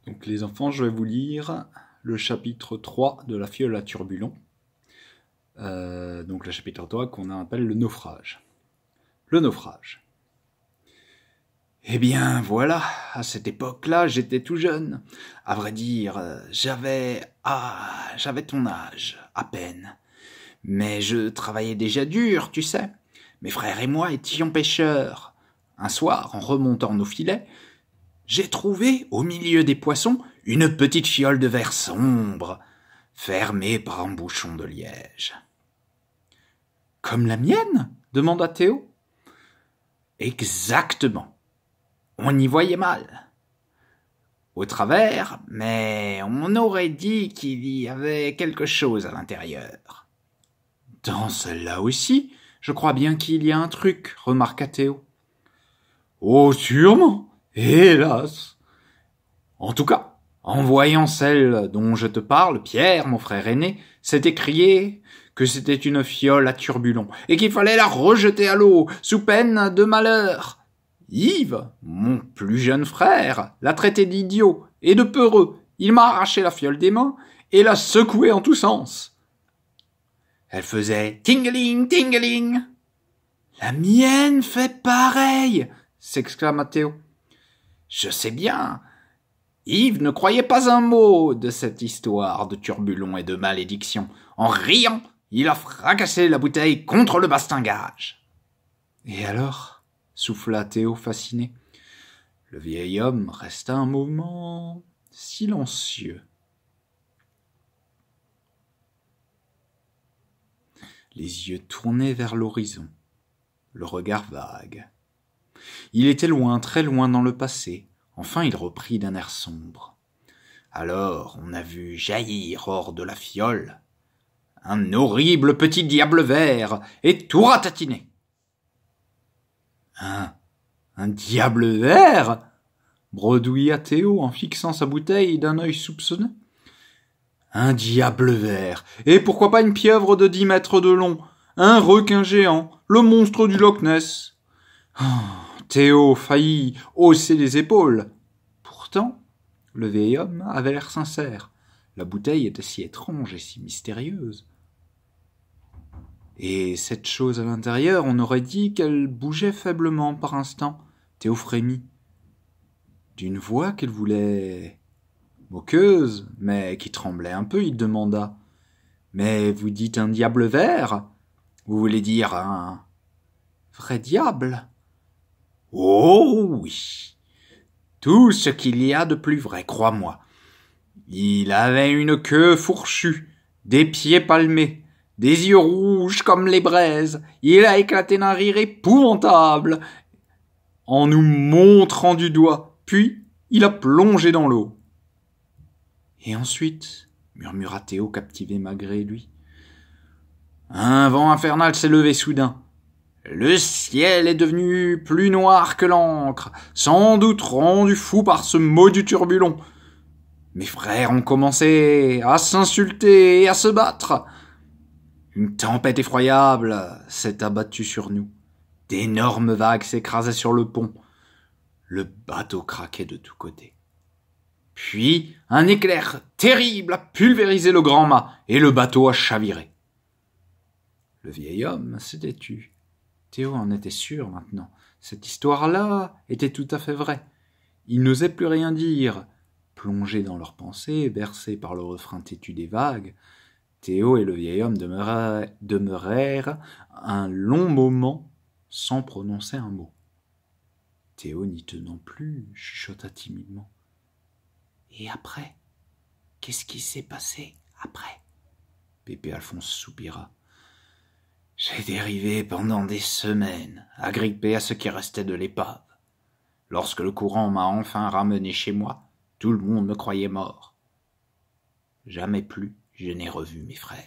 Donc les enfants, je vais vous lire le chapitre 3 de La fiole à turbulon. Donc le chapitre 3 qu'on appelle le naufrage. Le naufrage. Eh bien voilà, à cette époque-là, j'étais tout jeune. À vrai dire, j'avais ton âge, à peine. Mais je travaillais déjà dur, tu sais. Mes frères et moi étions pêcheurs. Un soir, en remontant nos filets, j'ai trouvé, au milieu des poissons, une petite fiole de verre sombre, fermée par un bouchon de liège. « Comme la mienne ?» demanda Théo. « Exactement. On y voyait mal. Au travers, mais on aurait dit qu'il y avait quelque chose à l'intérieur. »« Dans celle-là aussi, je crois bien qu'il y a un truc, » remarqua Théo. « Oh, sûrement. Hélas. En tout cas, en voyant celle dont je te parle, Pierre, mon frère aîné, s'est écrié que c'était une fiole à turbulon et qu'il fallait la rejeter à l'eau sous peine de malheur. Yves, mon plus jeune frère, l'a traité d'idiot et de peureux. Il m'a arraché la fiole des mains et l'a secouée en tous sens. Elle faisait tingling, tingling. « La mienne fait pareil !» s'exclama Théo. « Je sais bien. » Yves ne croyait pas un mot de cette histoire de turbulon et de malédiction. En riant, il a fracassé la bouteille contre le bastingage. « Et alors ?» souffla Théo fasciné. Le vieil homme resta un moment silencieux. Les yeux tournés vers l'horizon, le regard vague. Il était loin, très loin dans le passé. Enfin, il reprit d'un air sombre. Alors, on a vu jaillir hors de la fiole un horrible petit diable vert et tout ratatiné. Un diable vert ?» bredouilla Théo en fixant sa bouteille d'un œil soupçonneux. « Un diable vert, et pourquoi pas une pieuvre de 10 mètres de long, un requin géant, le monstre du Loch Ness. » Théo faillit hausser les épaules. Pourtant, le vieil homme avait l'air sincère. La bouteille était si étrange et si mystérieuse. Et cette chose à l'intérieur, on aurait dit qu'elle bougeait faiblement par instant. Théo frémit. D'une voix qu'il voulait moqueuse, mais qui tremblait un peu, il demanda. « Mais vous dites un diable vert ? Vous voulez dire un vrai diable ? » « Oh oui, tout ce qu'il y a de plus vrai, crois-moi. Il avait une queue fourchue, des pieds palmés, des yeux rouges comme les braises. Il a éclaté d'un rire épouvantable en nous montrant du doigt, puis il a plongé dans l'eau. »« Et ensuite, » murmura Théo captivé malgré lui, « un vent infernal s'est levé soudain. Le ciel est devenu plus noir que l'encre, sans doute rendu fou par ce maudit turbulon. Mes frères ont commencé à s'insulter et à se battre. Une tempête effroyable s'est abattue sur nous. D'énormes vagues s'écrasaient sur le pont. Le bateau craquait de tous côtés. Puis un éclair terrible a pulvérisé le grand mât et le bateau a chaviré. » Le vieil homme s'était tu. Théo en était sûr maintenant. Cette histoire-là était tout à fait vraie. Il n'osait plus rien dire. Plongés dans leurs pensées, bercés par le refrain têtu des vagues, Théo et le vieil homme demeurèrent un long moment sans prononcer un mot. Théo, n'y tenant plus, chuchota timidement. « Et après ? Qu'est-ce qui s'est passé après ?» Pépé Alphonse soupira. « J'ai dérivé pendant des semaines, agrippé à ce qui restait de l'épave. Lorsque le courant m'a enfin ramené chez moi, tout le monde me croyait mort. Jamais plus je n'ai revu mes frères. »